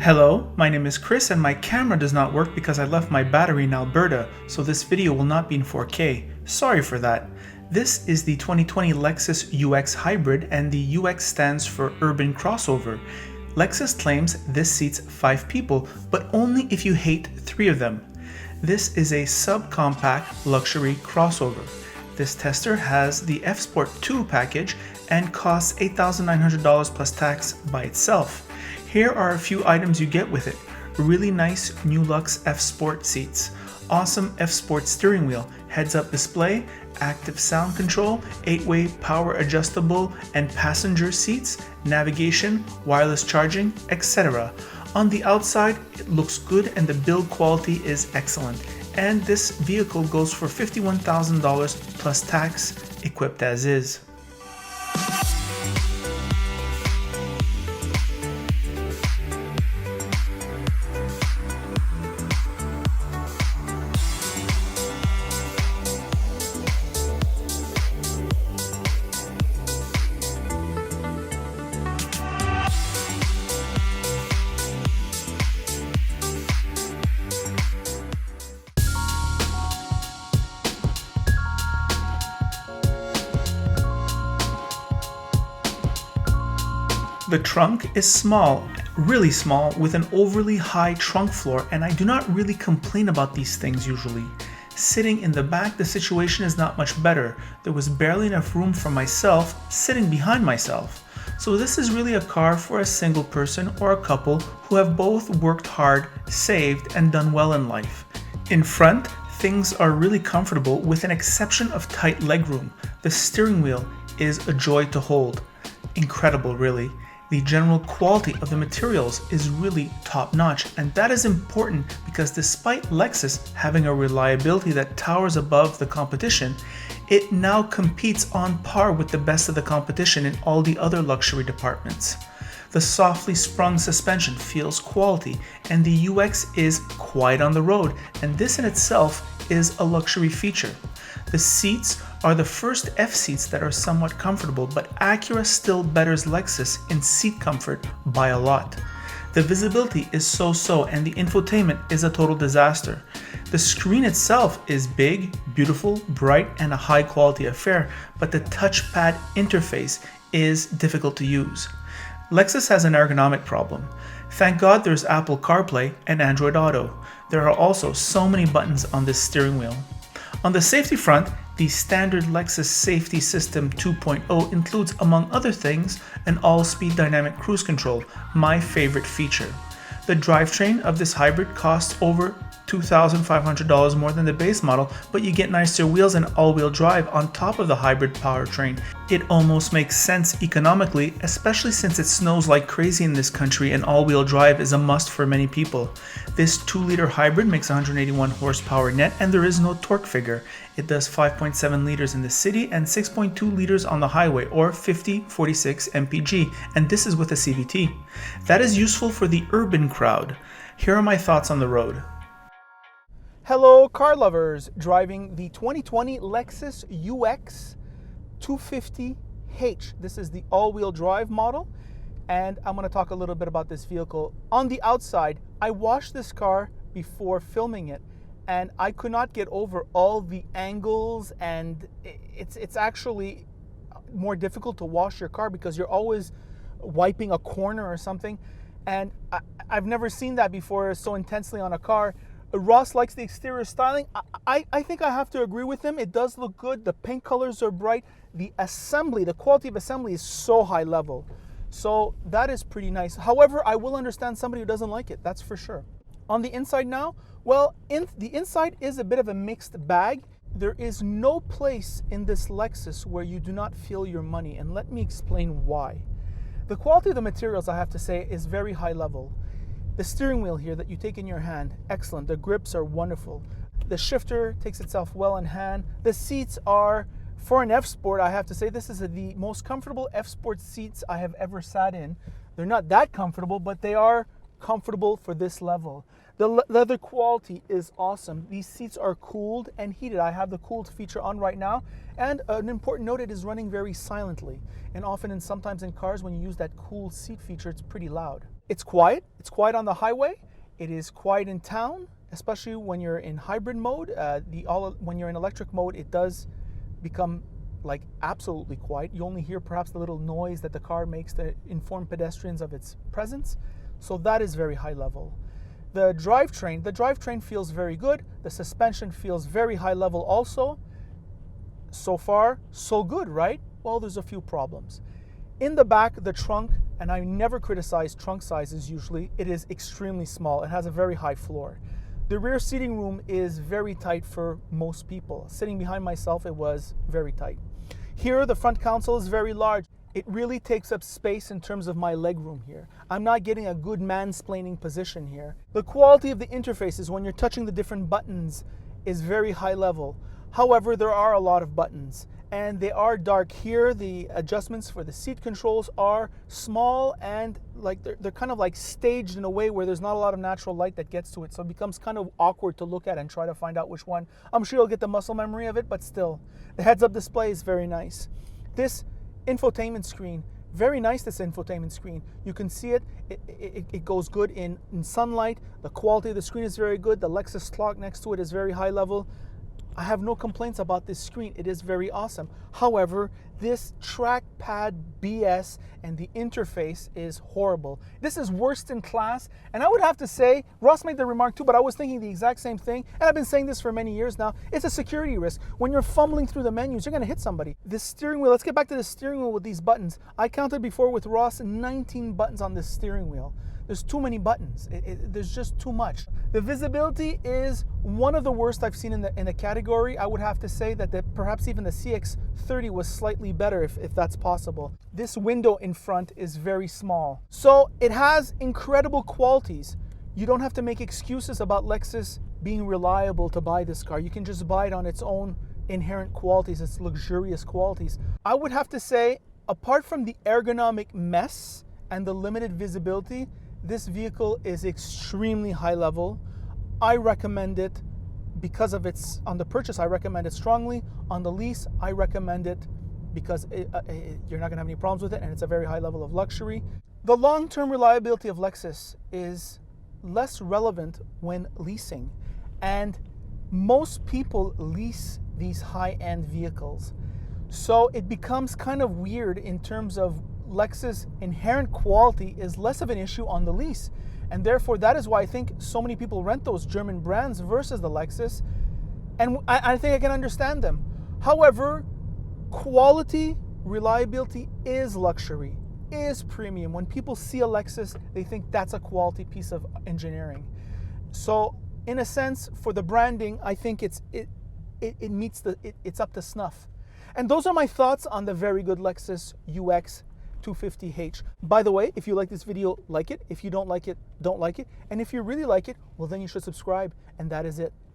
Hello, my name is Chris and my camera does not work because I left my battery in Alberta, so this video will not be in 4K. Sorry for that. This is the 2020 Lexus UX Hybrid and the UX stands for Urban Crossover. Lexus claims this seats 5 people, but only if you hate 3 of them. This is a subcompact luxury crossover. This tester has the F Sport 2 package and costs $8,900 plus tax by itself. Here are a few items you get with it. Really nice New Lux F Sport seats, awesome F Sport steering wheel, heads-up display, active sound control, 8-way power adjustable and passenger seats, navigation, wireless charging, etc. On the outside, it looks good and the build quality is excellent. And this vehicle goes for $51,000 plus tax, equipped as is. The trunk is small, really small, with an overly high trunk floor, and I do not really complain about these things usually. Sitting in the back, the situation is not much better. There was barely enough room for myself sitting behind myself. So this is really a car for a single person or a couple who have both worked hard, saved, and done well in life. In front, things are really comfortable with an exception of tight legroom. The steering wheel is a joy to hold. Incredible, really. The general quality of the materials is really top-notch, and that is important because despite Lexus having a reliability that towers above the competition, it now competes on par with the best of the competition in all the other luxury departments. The softly sprung suspension feels quality, and the UX is quiet on the road, and this in itself is a luxury feature. The seats are the first F seats that are somewhat comfortable, but Acura still betters Lexus in seat comfort by a lot. The visibility is so-so and the infotainment is a total disaster. The screen itself is big, beautiful, bright, and a high quality affair, but the touchpad interface is difficult to use. Lexus has an ergonomic problem. Thank God there's Apple CarPlay and Android Auto. There are also so many buttons on this steering wheel. On the safety front, the standard Lexus Safety System 2.0 includes, among other things, an all-speed dynamic cruise control, my favorite feature. The drivetrain of this hybrid costs over $2,500 more than the base model, but you get nicer wheels and all-wheel drive on top of the hybrid powertrain. It almost makes sense economically, especially since it snows like crazy in this country and all-wheel drive is a must for many people. This 2-liter hybrid makes 181 horsepower net and there is no torque figure. It does 5.7 liters in the city and 6.2 liters on the highway, or 50-46 mpg, and this is with a CVT. That is useful for the urban crowd. Here are my thoughts on the road. Hello car lovers, driving the 2020 Lexus UX 250H. This is the all-wheel drive model, and I'm going to talk a little bit about this vehicle. On the outside, I washed this car before filming it, and I could not get over all the angles, and it's actually more difficult to wash your car because you're always wiping a corner or something, and I've never seen that before so intensely on a car. Ross likes the exterior styling. I think I have to agree with him. It does look good. The paint colors are bright. The assembly, the quality of assembly is so high level. So that is pretty nice. However, I will understand somebody who doesn't like it, that's for sure. On the inside now, well, the inside is a bit of a mixed bag. There is no place in this Lexus where you do not feel your money, and let me explain why. The quality of the materials, I have to say, is very high level. The steering wheel here that you take in your hand, excellent. The grips are wonderful. The shifter takes itself well in hand. The seats are, for an F Sport, I have to say, this is the most comfortable F Sport seats I have ever sat in. They're not that comfortable, but they are comfortable for this level. The leather quality is awesome. These seats are cooled and heated. I have the cooled feature on right now. And an important note, it is running very silently. And often sometimes in cars, when you use that cool seat feature, it's pretty loud. It's quiet. It's quiet on the highway. It is quiet in town, especially when you're in hybrid mode. When you're in electric mode, it does become like absolutely quiet. You only hear perhaps the little noise that the car makes to inform pedestrians of its presence. So that is very high level. The drivetrain feels very good. The suspension feels very high level also. So far, so good, right? Well, there's a few problems. In the back, the trunk, and I never criticize trunk sizes usually, it is extremely small. It has a very high floor. The rear seating room is very tight for most people. Sitting behind myself, it was very tight. Here, the front console is very large. It really takes up space in terms of my leg room here. I'm not getting a good mansplaining position here. The quality of the interfaces when you're touching the different buttons is very high level. However, there are a lot of buttons and they are dark. Here, the adjustments for the seat controls are small and like they're kind of like staged in a way where there's not a lot of natural light that gets to it. So it becomes kind of awkward to look at and try to find out which one. I'm sure you'll get the muscle memory of it, but still. The heads-up display is very nice. This infotainment screen, very nice, this infotainment screen. You can see it, it goes good in sunlight. The quality of the screen is very good. The Lexus clock next to it is very high level. I have no complaints about this screen. It is very awesome. However, this trackpad BS and the interface is horrible. This is worst in class. And I would have to say, Ross made the remark too, but I was thinking the exact same thing. And I've been saying this for many years now. It's a security risk. When you're fumbling through the menus, you're gonna hit somebody. This steering wheel, let's get back to the steering wheel with these buttons. I counted before with Ross 19 buttons on this steering wheel. There's too many buttons. There's just too much. The visibility is one of the worst I've seen in the category. I would have to say that perhaps even the CX-30 was slightly better if that's possible. This window in front is very small. So it has incredible qualities. You don't have to make excuses about Lexus being reliable to buy this car. You can just buy it on its own inherent qualities, its luxurious qualities. I would have to say, apart from the ergonomic mess and the limited visibility, this vehicle is extremely high level. I recommend it because of its, on the purchase, I recommend it strongly. On the lease, I recommend it because you're not gonna have any problems with it and it's a very high level of luxury. The long-term reliability of Lexus is less relevant when leasing. And most people lease these high-end vehicles. So it becomes kind of weird in terms of Lexus' inherent quality is less of an issue on the lease. And therefore, that is why I think so many people rent those German brands versus the Lexus. And I think I can understand them. However, quality, reliability is luxury, is premium. When people see a Lexus, they think that's a quality piece of engineering. So in a sense, for the branding, I think it's up to snuff. And those are my thoughts on the very good Lexus UX 250H. By the way, if you like this video, like it. If you don't like it, don't like it. And if you really like it, well, then you should subscribe. And that is it.